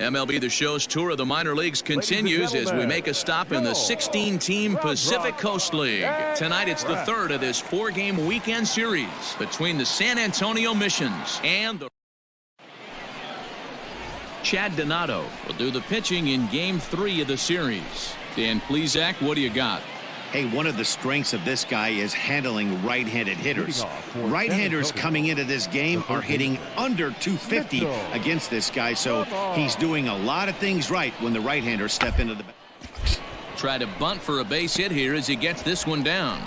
MLB The Show's tour of the minor leagues continues as we make a stop in the 16-team Pacific Coast League. Tonight it's the third of this 4-game weekend series between the San Antonio Missions and the Chad Donato will do the pitching in Game 3 of the series. Dan Plesac, what do you got? Hey, one of the strengths of this guy is handling right-handed hitters. Right-handers coming into this game are hitting under 250 against this guy, so he's doing a lot of things right when the right-handers step into the box. Try to bunt for a base hit here as he gets this one down.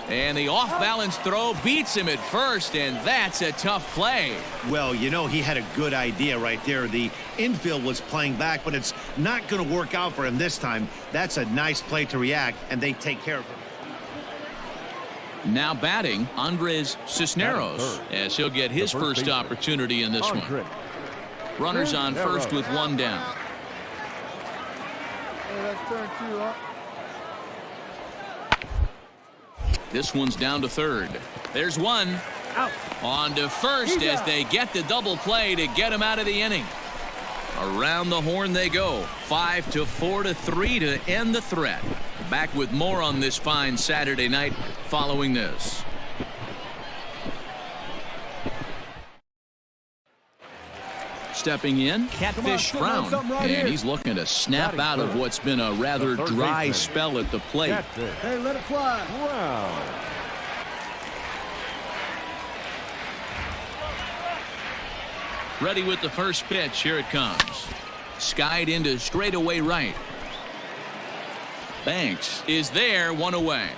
And the off-balance throw beats him at first, and that's a tough play. Well, you know, he had a good idea right there. The infield was playing back, but it's not going to work out for him this time. That's a nice play to react, and they take care of him. Now batting, Andres Cisneros, as he'll get his first opportunity in this one. Runners on first with one down. This one's down to third. There's one. Out. On to first as they get the double play to get him out of the inning. Around the horn they go. 5-4-3 to end the threat. Back with more on this fine Saturday night following this. Stepping in, Catfish Brown, and he's looking to snap out of what's been a rather dry spell at the plate. Hey, let it fly. Wow. Ready with the first pitch. Here it comes. Skied into straightaway right. Banks is there, one away.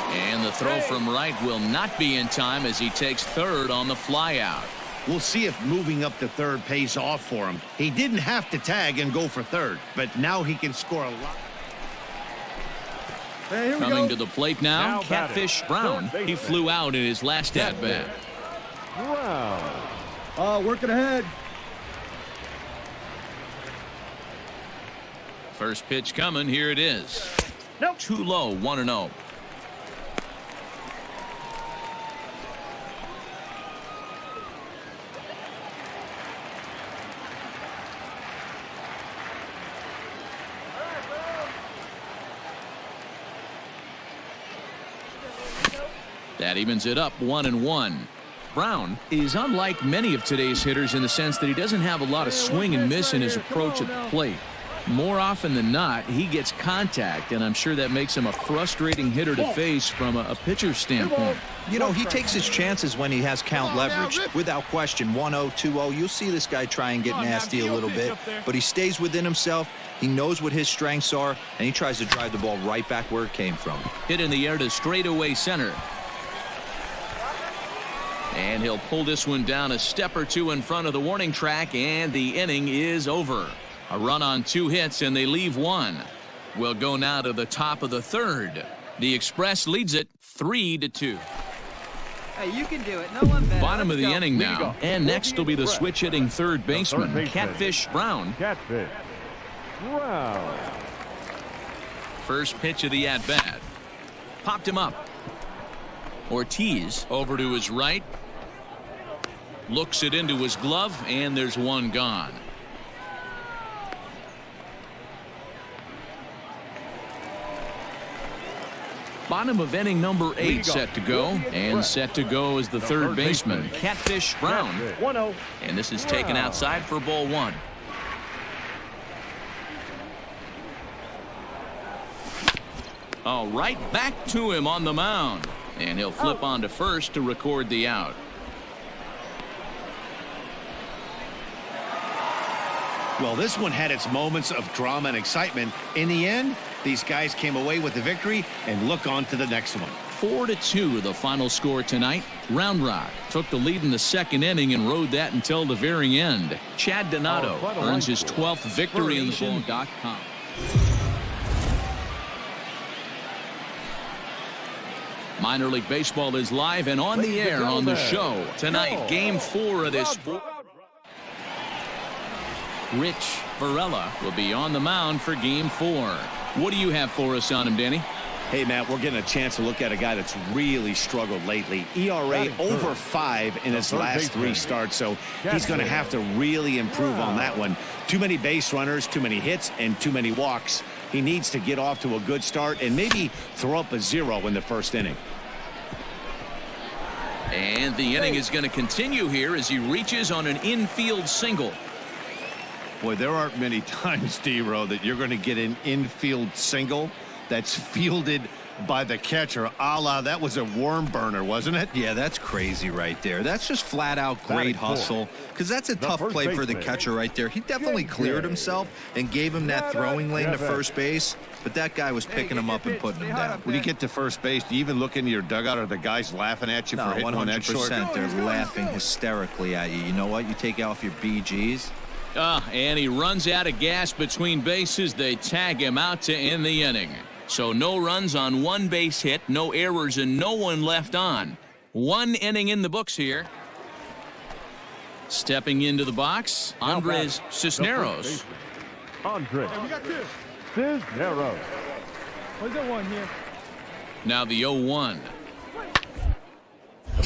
And the throw from right will not be in time as he takes third on the flyout. We'll see if moving up to third pays off for him. He didn't have to tag and go for third, but now he can score a lot. Hey, here we Coming go. to the plate now Catfish Brown. He flew out in his last at-bat. Wow. Working ahead. First pitch coming. Here it is. Nope. Too low, 1-0. That evens it up 1-1. Brown is unlike many of today's hitters in the sense that he doesn't have a lot of swing and miss in his approach at the plate. More often than not, he gets contact, and I'm sure that makes him a frustrating hitter to face from a pitcher's standpoint. You know, he takes his chances when he has count leverage. Without question, 1-0, 2-0, you'll see this guy try and get nasty a little bit, but he stays within himself. He knows what his strengths are, and he tries to drive the ball right back where it came from. Hit in the air to straightaway center. And he'll pull this one down a step or two in front of the warning track, and the inning is over. A run on 2 hits, and they leave 1. We'll go now to the top of the third. The Express leads it 3-2. Hey, you can do it. No one better. Bottom of the inning now, and next will be the switch-hitting third baseman, Catfish Brown. Catfish. Wow. First pitch of the at-bat. Popped him up. Ortiz over to his right. Looks it into his glove, and there's one gone. Bottom of inning number 8 set to go, and set to go is the third baseman, Catfish Brown. And this is taken outside for ball 1. All right, back to him on the mound, and he'll flip on to first to record the out. Well, this one had its moments of drama and excitement. In the end, these guys came away with the victory and look on to the next one. 4-2 the final score tonight. Round Rock took the lead in the second inning and rode that until the very end. Chad Donato earns his 12th victory in the ball.com. Minor League Baseball is live and on the air on the show tonight. Game 4 of this. Rich Varela will be on the mound for Game 4. What do you have for us on him, Danny? Hey, Matt, we're getting a chance to look at a guy that's really struggled lately. ERA over 5 in his last 3 starts, so he's going to have to really improve on that one. Too many base runners, too many hits, and too many walks. He needs to get off to a good start and maybe throw up a 0 in the first inning. And the inning is going to continue here as he reaches on an infield single. Boy, there aren't many times, D-Row, that you're going to get an infield single that's fielded by the catcher, a la that was a worm burner, wasn't it? Yeah, that's crazy right there. That's just flat out great hustle, because that's a tough play for the catcher right there. He definitely cleared himself and gave him that throwing lane to first base, but that guy was picking him up and putting him down. When you get to first base, do you even look into your dugout? Are the guys laughing at you for hitting one that short? 100%. They're laughing hysterically at you. You know what? You take off your BGs. And he runs out of gas between bases. They tag him out to end the inning. So no runs on 1 base hit, no errors, and no one left on. 1 inning in the books here. Stepping into the box, Andres Cisneros. Andres Cisneros. Where's the 1 here? Now the 0-1.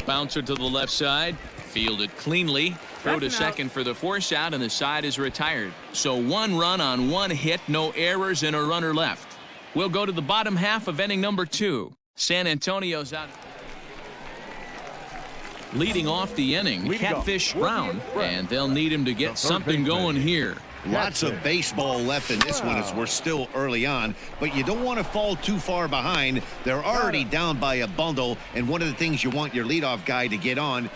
Bouncer to the left side. Fielded cleanly. Throw to second for the force out, and the side is retired. So 1 run on 1 hit, no errors, and a runner left. We'll go to the bottom half of inning number 2. San Antonio's out. Leading off the inning, Catfish Brown, and they'll need him to get something going here. Lots of baseball left in this one as we're still early on, but you don't want to fall too far behind. They're already down by a bundle, and one of the things you want your leadoff guy to get on.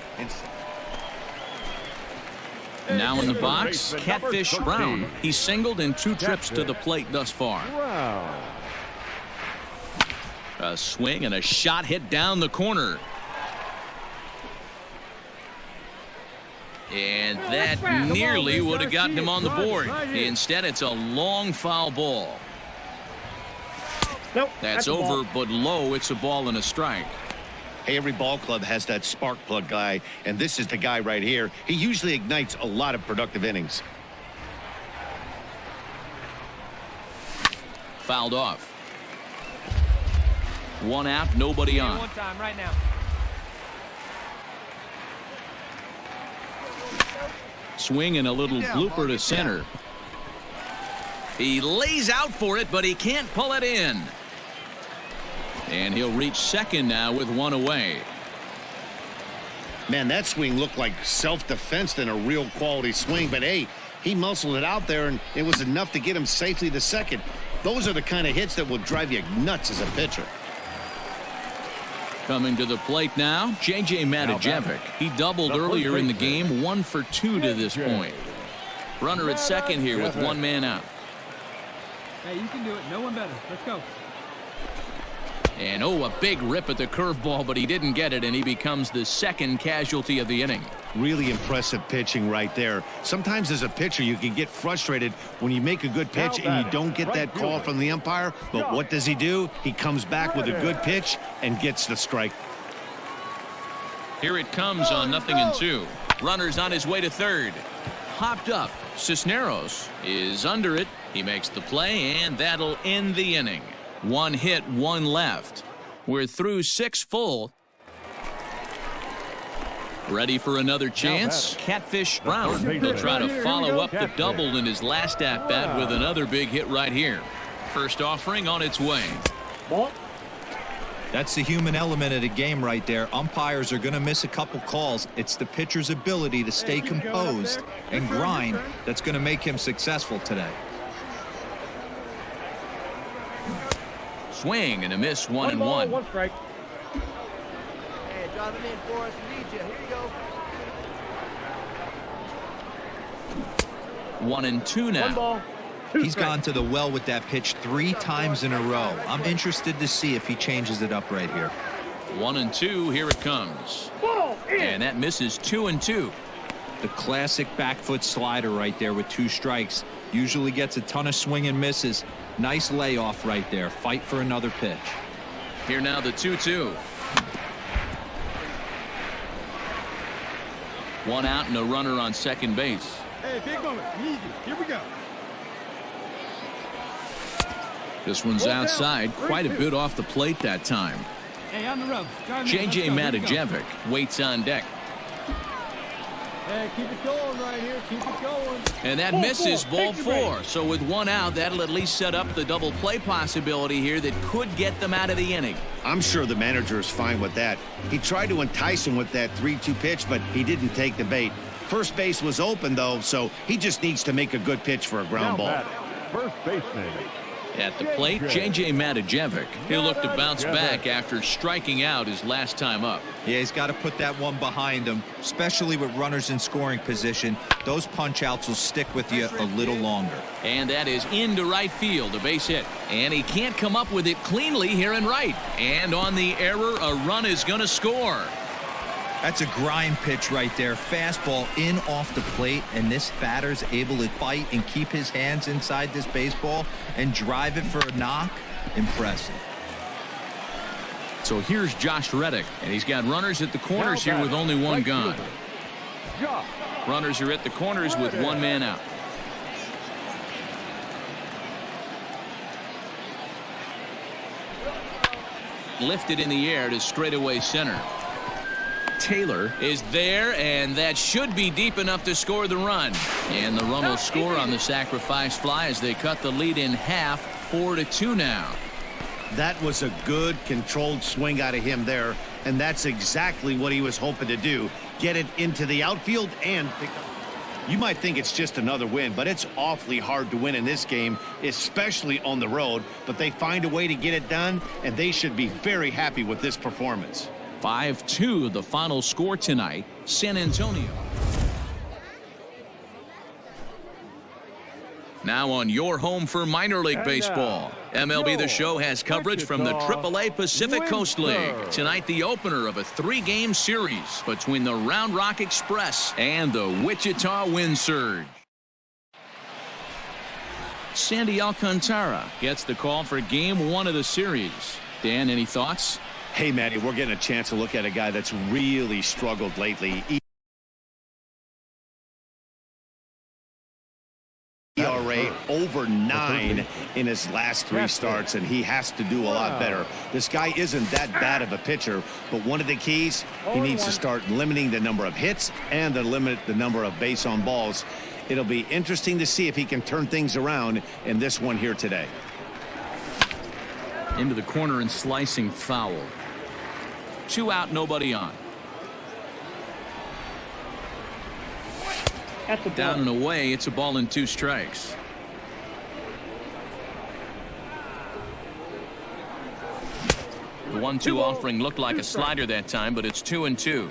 Now in the box, Catfish Brown. He's singled in 2 trips to the plate thus far. A swing and a shot hit down the corner. And that nearly would have gotten him on the board. Instead, it's a long foul ball. That's over, but low. It's a ball and a strike. Hey, every ball club has that spark plug guy, and this is the guy right here. He usually ignites a lot of productive innings. Fouled off. 1 out, nobody on. One time right now. Swing and a little blooper to center. He lays out for it, but he can't pull it in. And he'll reach second now with 1 away. Man, that swing looked like self-defense than a real quality swing, but hey, he muscled it out there, and it was enough to get him safely to second. Those are the kind of hits that will drive you nuts as a pitcher. Coming to the plate now, J.J. Matijevic. He doubled earlier in the game, 1 for 2 to this point. Runner at second here with 1 man out. Hey, you can do it. No one better. Let's go. And a big rip at the curveball, but he didn't get it, and he becomes the second casualty of the inning. Really impressive pitching right there. Sometimes as a pitcher you can get frustrated when you make a good pitch and you don't get that call from the umpire, but what does he do? He comes back with a good pitch and gets the strike. Here it comes on 0-2. Runner's on his way to third. Hopped up. Cisneros is under it. He makes the play, and that'll end the inning. 1 hit, 1 left. We're through 6 full. Ready for another chance. Catfish Brown. He'll try to follow up the double in his last at-bat with another big hit right here. First offering on its way. That's the human element of the game right there. Umpires are going to miss a couple calls. It's the pitcher's ability to stay composed and grind that's going to make him successful today. Swing and a miss, 1-1. 1 strike. Hey, drive him in for us. We need you. Here you go. 1-2 now. 1 ball. He's gone to the well with that pitch 3 times in a row. I'm interested to see if he changes it up right here. 1-2. Here it comes. And that misses 2-2. The classic back foot slider right there with 2 strikes. Usually gets a ton of swing and misses. Nice layoff right there. Fight for another pitch. Here now the 2-2. 1 out and a runner on second base. Hey, big moment. Easy. Here we go. This one's outside, quite a bit off the plate that time. Hey, on the road. J.J. Matajevic waits on deck. Hey, keep it going right here. Keep it going. And that misses ball 4. So with one out, that'll at least set up the double play possibility here that could get them out of the inning. I'm sure the manager is fine with that. He tried to entice him with that 3-2 pitch, but he didn't take the bait. First base was open, though, so he just needs to make a good pitch for a ground ball. First baseman. At the plate, J.J. Matajevic. He'll look to bounce back after striking out his last time up. Yeah, he's got to put that one behind him, especially with runners in scoring position. Those punch outs will stick with you a little longer. And that is into right field, a base hit. And he can't come up with it cleanly here in right. And on the error, a run is going to score. That's a grind pitch right there. Fastball in off the plate, and this batter's able to bite and keep his hands inside this baseball and drive it for a knock. Impressive. So here's Josh Reddick, and he's got runners at the corners here with only one gone. Runners are at the corners with one man out. Lifted in the air to straightaway center. Taylor is there, and that should be deep enough to score the run. And the run will score on the sacrifice fly as they cut the lead in half, 4-2 now. That was a good controlled swing out of him there, and that's exactly what he was hoping to do. Get it into the outfield and pick up. You might think it's just another win, but it's awfully hard to win in this game, especially on the road. But they find a way to get it done, and they should be very happy with this performance. 5-2 the final score tonight. San Antonio. Now on your home for minor league baseball. MLB The Show has coverage from the AAA Pacific Coast League. Tonight the opener of a 3-game series between the Round Rock Express and the Wichita Wind Surge. Sandy Alcantara gets the call for game 1 of the series. Dan, any thoughts? Hey, Matty, we're getting a chance to look at a guy that's really struggled lately. ERA over 9 in his last 3 starts, and he has to do a lot better. This guy isn't that bad of a pitcher, but one of the keys, he needs to start limiting the number of hits and to limit the number of base on balls. It'll be interesting to see if he can turn things around in this one here today. Into the corner and slicing foul. 2 out, nobody on. Down and away, it's a ball and 2 strikes. The 1-2 offering looked like a slider that time, but it's 2-2.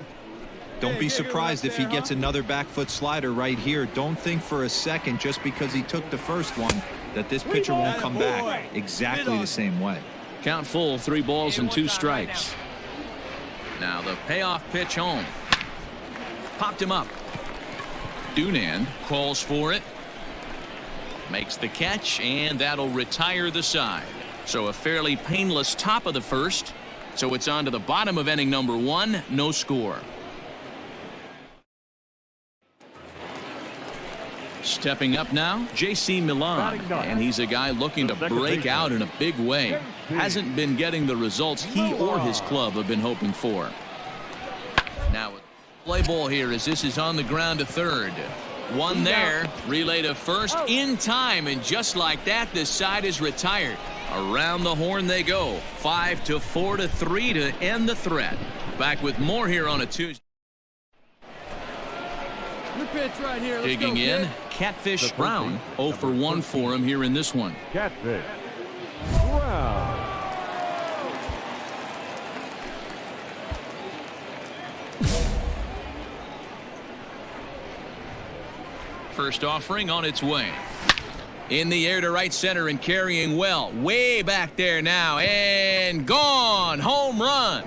Don't be surprised if he gets another back foot slider right here. Don't think for a second, just because he took the first one, that this pitcher won't come back exactly the same way. Count full, 3 balls and 2 strikes. Now the payoff pitch home. Popped him up. Dunand calls for it. Makes the catch, and that'll retire the side. So a fairly painless top of the first. So it's on to the bottom of inning number 1. No score. Stepping up now, J.C. Milan, and he's a guy looking to break out in a big way. Hasn't been getting the results he or his club have been hoping for. Now play ball here as this is on the ground to third. One there, relay to first in time, and just like that, this side is retired. Around the horn they go. 5-4-3 to end the threat. Back with more here on a Tuesday. Pitch right here. Let's Digging go, in, kid. Catfish Brown. 0 for 1 for him here in this one. Catfish Brown. First offering on its way. In the air to right center and carrying well. Way back there now. And gone. Home run.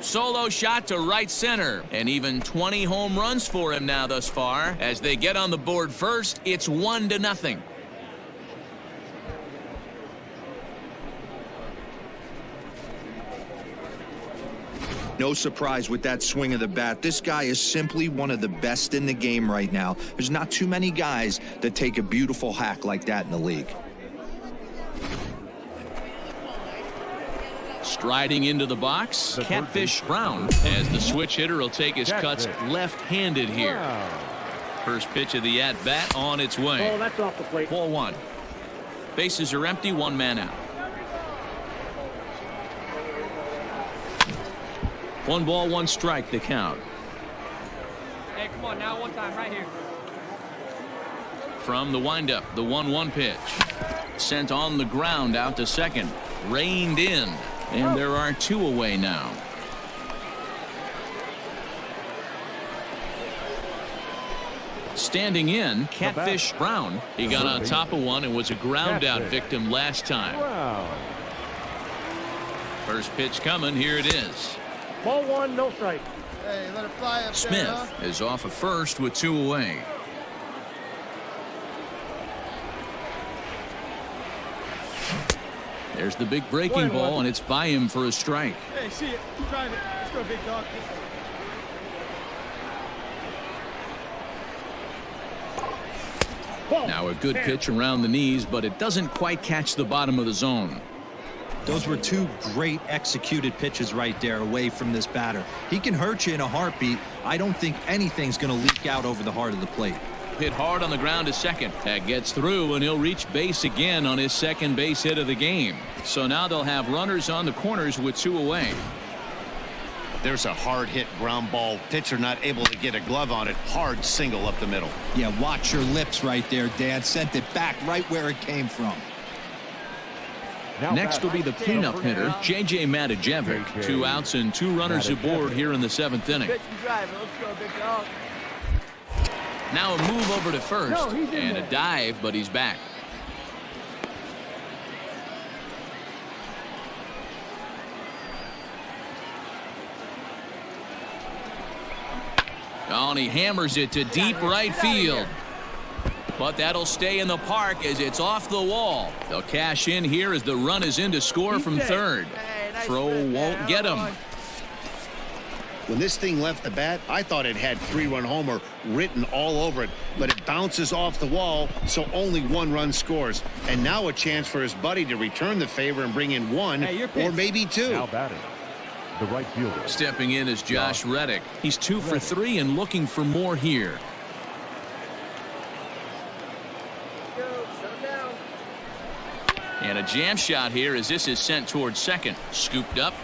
Solo shot to right center, and even 20 home runs for him now thus far. As they get on the board first, it's 1-0. No surprise with that swing of the bat. This guy is simply one of the best in the game right now. There's not too many guys that take a beautiful hack like that in the league. Striding into the box, Catfish Brown, as the switch hitter will take his cuts left-handed here. First pitch of the at-bat on its way. Oh, that's off the plate. Ball one. Bases are empty, one man out. 1 ball, 1 strike, the count. Hey, come on now, one time right here. From the windup, the 1-1 pitch. Sent on the ground out to second. Reined in. And there are 2 away now. Standing in, Catfish Brown. He got on top of one and was a ground out victim last time. First pitch coming. Here it is. Ball 1, no strike. Hey, let it fly up Smith there, huh? is off at first with 2 away. There's the big breaking ball, and it's by him for a strike. Hey, see it. Keep trying it. Let's go, big dog. Now a good pitch around the knees, but it doesn't quite catch the bottom of the zone. Those were 2 great executed pitches right there away from this batter. He can hurt you in a heartbeat. I don't think anything's going to leak out over the heart of the plate. Hit hard on the ground to second. That gets through, and he'll reach base again on his second base hit of the game. So now they'll have runners on the corners with 2 away. There's a hard hit ground ball. Pitcher not able to get a glove on it. Hard single up the middle. Yeah, watch your lips right there, Dan. Sent it back right where it came from. Next will be the cleanup hitter, J.J. Matijevic. 2 outs and 2 runners aboard here in the 7th inning. Pitch and drive. Let's go, big dog. Now a move over to first and a dive, but he's back. Oh, and he hammers it to deep right field. But that'll stay in the park as it's off the wall. They'll cash in here as the run is in to score from third. Throw won't get him. When this thing left the bat, I thought it had 3-run homer written all over it, but it bounces off the wall, so only 1 run scores. And now a chance for his buddy to return the favor and bring in 1 or maybe 2. Now batting, the right fielder. Stepping in is Josh Reddick. He's 2 for 3 and looking for more here. And a jam shot here as this is sent towards second. Scooped up.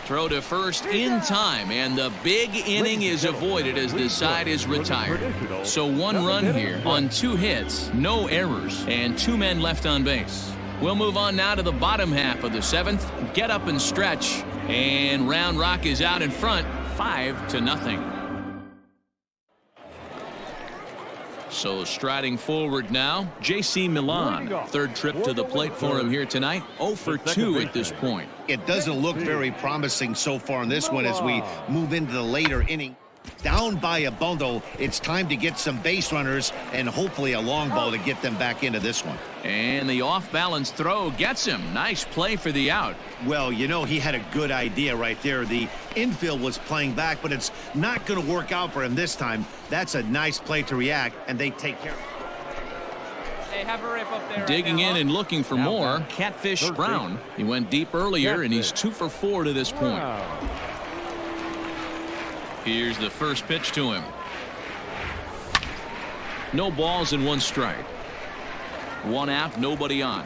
Throw to first in time, and the big inning is avoided as the side is retired. So 1 run here on 2 hits, no errors, and 2 men left on base. We'll move on now to the bottom half of the 7th. Get up and stretch, and Round Rock is out in front, 5-0. So striding forward now, J.C. Milan. 3rd trip to the plate for him here tonight. 0 for 2 at this point. It doesn't look very promising so far in this one as we move into the later inning. Down by a bundle, it's time to get some base runners and hopefully a long ball to get them back into this one. And the off-balance throw gets him. Nice play for the out. Well, you know, he had a good idea right there. The infield was playing back, but it's not going to work out for him this time. That's a nice play to react, and they take care of it. Hey, have a rip up there. Digging in and looking for more, Catfish Brown. He went deep earlier, and he's 2 for 4 to this point. Here's the first pitch to him. No balls and 1 strike. 1 out, nobody on.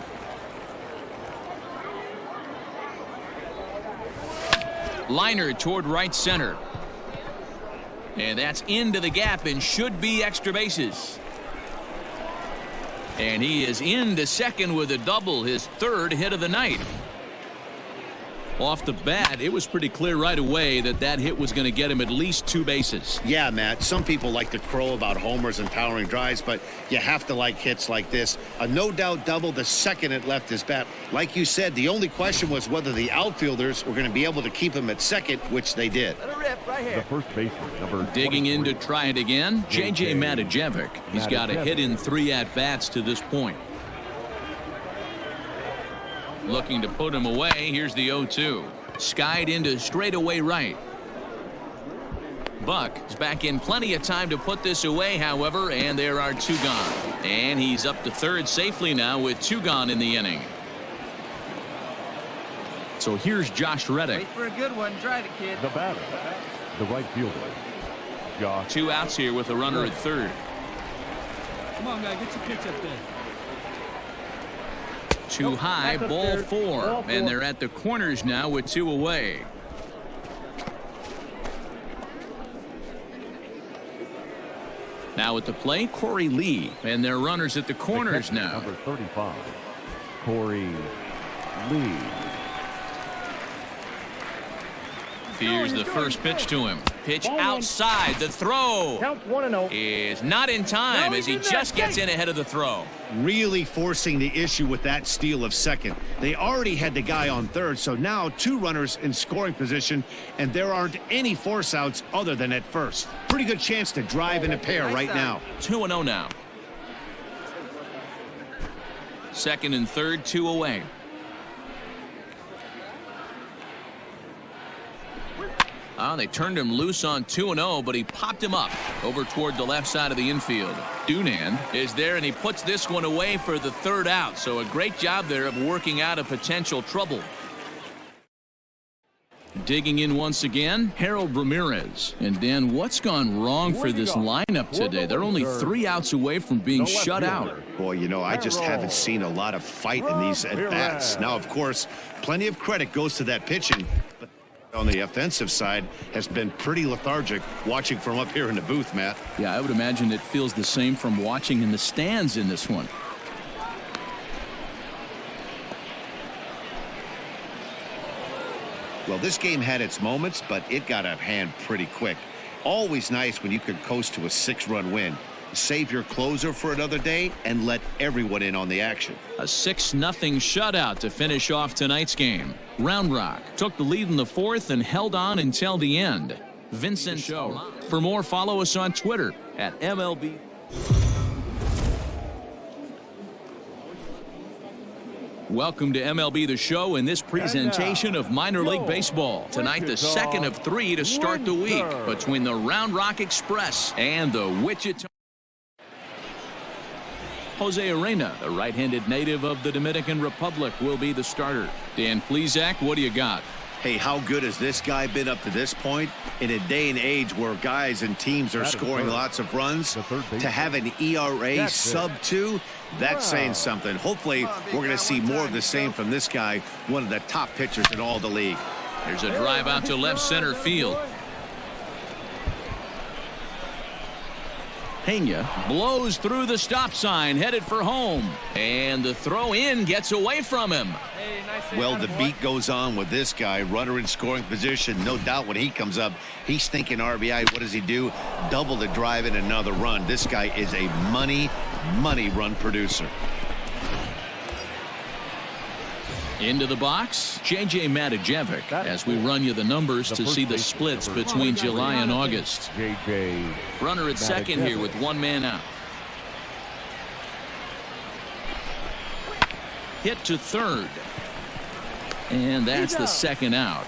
Liner toward right center. And that's into the gap and should be extra bases. And he is into second with a double, his 3rd hit of the night. Off the bat, it was pretty clear right away that that hit was going to get him at least 2 bases. Yeah, Matt, some people like to crow about homers and towering drives, but you have to like hits like this. A no-doubt double the second it left his bat. Like you said, the only question was whether the outfielders were going to be able to keep him at second, which they did. Let it rip right The here. first baseman, number Digging in to 23. try it again, J.J. Matijevic. He's got a hit in 3 at-bats to this point. Looking to put him away. Here's the 0-2. Skied into straightaway right. Buck is back in plenty of time to put this away, however, and there are 2 gone. And he's up to third safely now with 2 gone in the inning. So here's Josh Reddick. Wait for a good one. Drive it, kid. The batter, the right fielder, Josh. 2 outs here with a runner at third. Come on, guy, get your pitch up there. Too high, ball 4. And they're at the corners now with 2 away. Now at the plate, Corey Lee. And their runners at the corners now. Number 35, Corey Lee. Here's the first pitch to him. Pitch outside. The throw Count 1-0. is not in time as he just gets in ahead of the throw. Really forcing the issue with that steal of second. They already had the guy on third, so now 2 runners in scoring position, and there aren't any force outs other than at first. Pretty good chance to drive in a pair right now. 2-0 now. Second and third, 2 away. They turned him loose on 2-0, but he popped him up over toward the left side of the infield. Dunan is there, and he puts this one away for the 3rd out. So a great job there of working out a potential trouble. Digging in once again, Harold Ramirez. And Dan, what's gone wrong for this lineup today? They're only 3 outs away from being shut out. Boy, you know, I just haven't seen a lot of fight in these at-bats. Now, of course, plenty of credit goes to that pitching. But on the offensive side has been pretty lethargic watching from up here in the booth, Matt. Yeah, I would imagine it feels the same from watching in the stands in this one. Well, this game had its moments, but it got out of hand pretty quick. Always nice when you could coast to a 6-run win. Save your closer for another day and let everyone in on the action. A 6-0 shutout to finish off tonight's game. Round Rock took the lead in the 4th and held on until the end. Vincent Show. For more, follow us on Twitter at MLB. Welcome to MLB The Show in this presentation of minor league baseball. Tonight, the 2nd of 3 to start the week between the Round Rock Express and the Wichita. Jose Arena, the right-handed native of the Dominican Republic, will be the starter. Dan Plesac, what do you got? Hey, how good has this guy been up to this point? In a day and age where guys and teams are scoring lots of runs, to have an ERA sub-2, that's saying something. Hopefully, we're going to see more of the same from this guy, one of the top pitchers in all the league. There's a drive out to left center field. Pena blows through the stop sign, headed for home. And the throw in gets away from him. Hey, nice. Well, the beat goes on with this guy. Runner in scoring position. No doubt when he comes up, he's thinking RBI. What does he do? Double the drive and another run. This guy is a money run producer. Into the box, J.J. Matijevic, as we run you the numbers to see the splits between July and August. Runner at second here with 1 man out. Hit to third. And that's the 2nd out.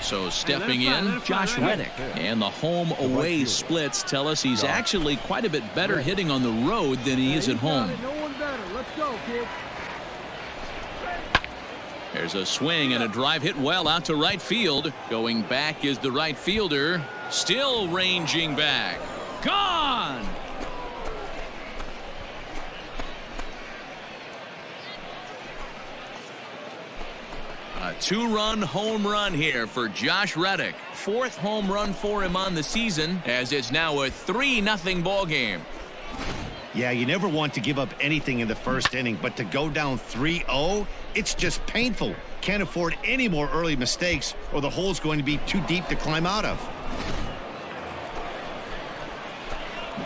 So stepping in, Josh Reddick. And the home-away splits tell us he's actually quite a bit better hitting on the road than he is at home. There's a swing and a drive hit well out to right field. Going back is the right fielder. Still ranging back. Gone! A 2-run home run here for Josh Reddick. 4th home run for him on the season, as it's now a 3-0 ball game. Yeah, you never want to give up anything in the first inning, but to go down 3-0, it's just painful. Can't afford any more early mistakes, or the hole's going to be too deep to climb out of.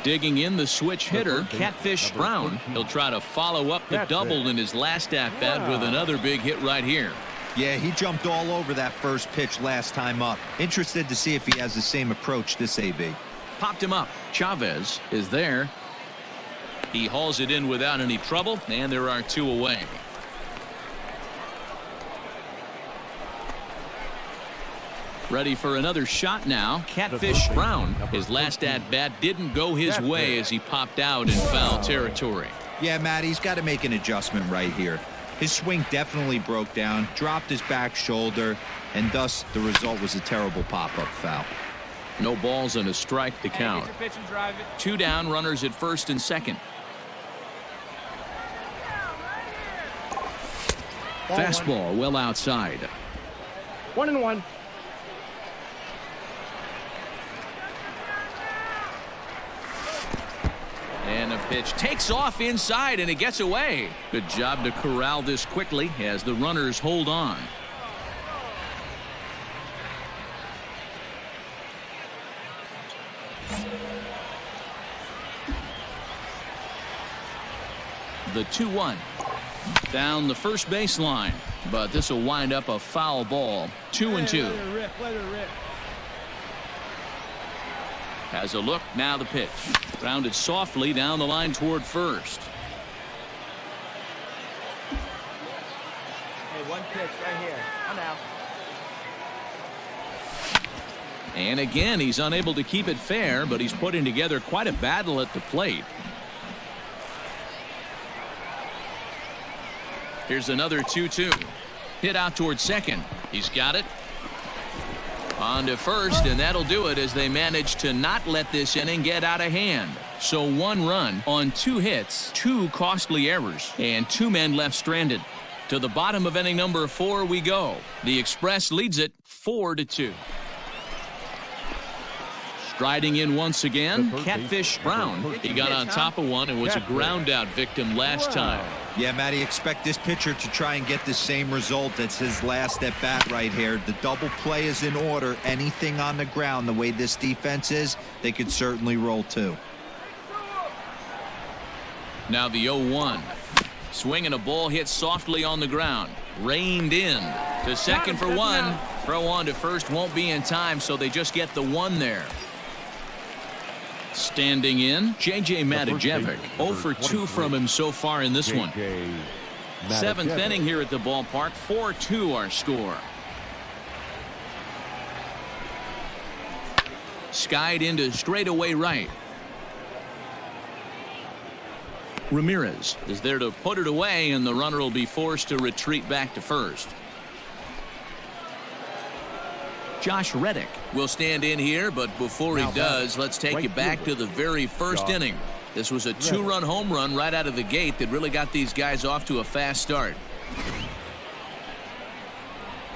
Digging in, the switch hitter, Catfish Brown. He'll try to follow up the double in his last at-bat with another big hit right here. Yeah, he jumped all over that first pitch last time up. Interested to see if he has the same approach this AB. Popped him up. Chavez is there. He hauls it in without any trouble, and there are 2 away. Ready for another shot now. Catfish Brown. His last at-bat didn't go his way as he popped out in foul territory. Yeah, Matt, he's got to make an adjustment right here. His swing definitely broke down, dropped his back shoulder, and thus the result was a terrible pop-up foul. No balls and a strike to count. Two down, runners at first and second. Fastball well outside. 1-1. And the pitch takes off inside and it gets away. Good job to corral this quickly as the runners hold on. The 2-1 down the first baseline, but this will wind up a foul ball. 2-2. Has a look, now the pitch. Grounded softly down the line toward first. Hey, one pitch right here. I'm out. And again, he's unable to keep it fair, but he's putting together quite a battle at the plate. Here's another 2-2. Hit out toward second. He's got it. On to first, and that'll do it as they manage to not let this inning get out of hand. So 1 run on 2 hits, 2 costly errors, and 2 men left stranded. To the bottom of inning number 4 we go. The Express leads it 4-2. Striding in once again, Catfish Brown. He got on top of one and was a ground out victim last time. Yeah, Matty, expect this pitcher to try and get the same result as his last at bat right here. The double play is in order. Anything on the ground, the way this defense is, they could certainly roll too. Now the 0-1. Swinging a ball hit softly on the ground. Reined in to second for 1. Throw on to first won't be in time, so they just get the 1 there. Standing in, J.J. Matijevic. 0 for 2 from him so far in this one. 7th inning here at the ballpark. 4-2 our score. Skied into straightaway right. Ramirez is there to put it away, and the runner will be forced to retreat back to first. Josh Reddick will stand in here, but before he does, let's take you back to the very first inning. This was a 2-run home run right out of the gate that really got these guys off to a fast start.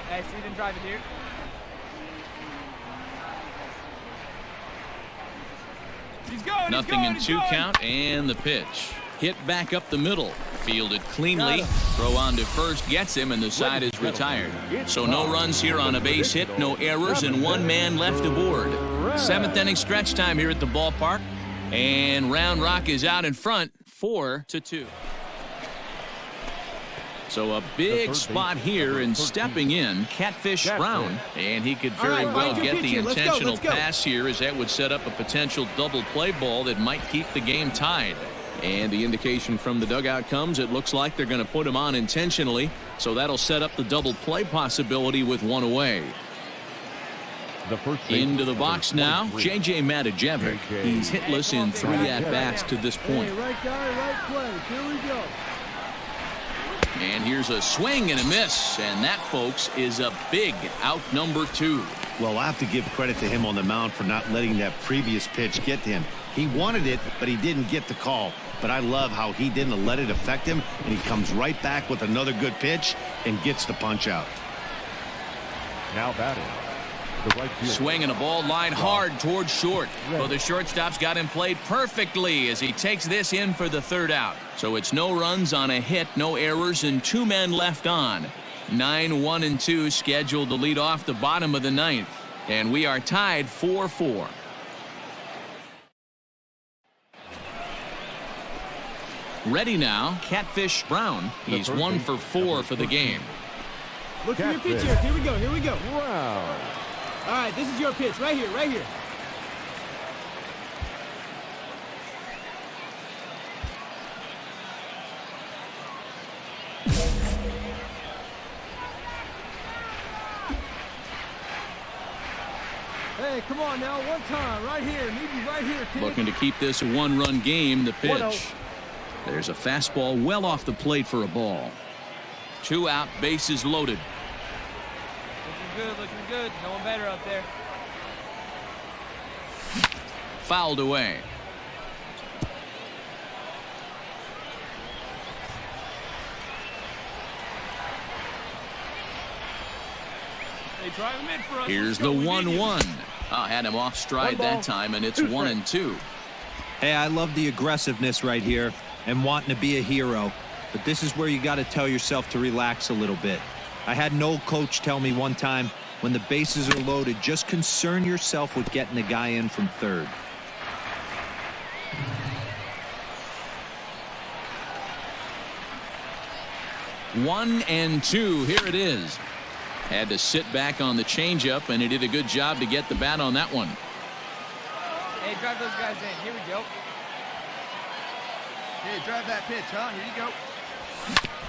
Hey, so you didn't drive it here? He's going. Nothing in 2 count, and the pitch. Hit back up the middle. Fielded cleanly. Throw on to first gets him, and the side is retired. So no runs here on a base hit, no errors, and 1 man left aboard. 7th inning stretch time here at the ballpark. And Round Rock is out in front, 4-2. So a big spot here, and stepping in, Catfish Brown. And he could very well get the intentional pass here, as that would set up a potential double play ball that might keep the game tied. And the indication from the dugout comes, it looks like they're going to put him on intentionally. So that'll set up the double play possibility with 1 away. Into the box now, J.J. Matijevic. He's hitless in 3 at-bats to this point. Right guy, right place. Here we go. And here's a swing and a miss. And that, folks, is a big out number 2. Well, I have to give credit to him on the mound for not letting that previous pitch get to him. He wanted it, but he didn't get the call. But I love how he didn't let it affect him, and he comes right back with another good pitch and gets the punch out. Now batting. The right fielder. Swinging a ball line hard towards short. Well, the shortstop's got him played perfectly as he takes this in for the 3rd out. So it's no runs on a hit, no errors, and 2 men left on. 9-1-2 scheduled to lead off the bottom of the 9th. And we are tied 4-4. Ready now, Catfish Brown. He's 1 for 4 for the game. Look for your pitch here. Here we go. Here we go. Wow. All right, this is your pitch right here, right here. Hey, come on now, one time, right here. Need you right here, kid. Looking to keep this a one-run game. The pitch. 1-0. There's a fastball well off the plate for a ball. 2 out, bases loaded. Looking good. No one better up there. Fouled away. They drive him in for us. Here's the 1-1. Had him off stride that time, and it's 1-2. Hey, I love the aggressiveness right here and wanting to be a hero. But this is where you got to tell yourself to relax a little bit. I had an old coach tell me one time, when the bases are loaded, just concern yourself with getting the guy in from third. One and two. Here it is. Had to sit back on the changeup, and he did a good job to get the bat on that one. Hey, drive those guys in. Here we go. Hey, drive that pitch, huh? Here you go.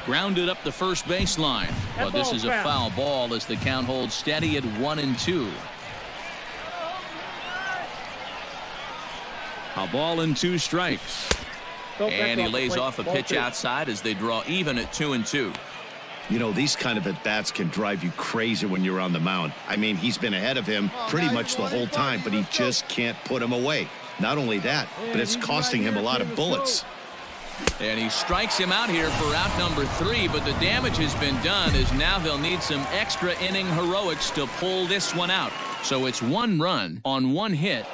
Grounded up the first baseline, but this is a foul ball as the count holds steady at 1-2. A ball and 2 strikes. And he lays off a pitch outside as they draw even at 2-2. You know, these kind of at-bats can drive you crazy when you're on the mound. I mean, he's been ahead of him pretty much the whole time, but he just can't put him away. Not only that, but it's costing him a lot of bullets. And he strikes him out here for out number 3, but the damage has been done as now they'll need some extra inning heroics to pull this one out. So it's 1 run on 1 hit.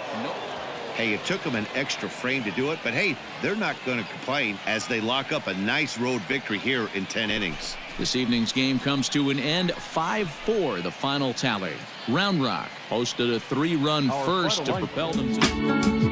Hey, it took them an extra frame to do it, but hey, they're not going to complain as they lock up a nice road victory here in 10 innings. This evening's game comes to an end, 5-4 the final tally. Round Rock hosted a 3-run first to propel them to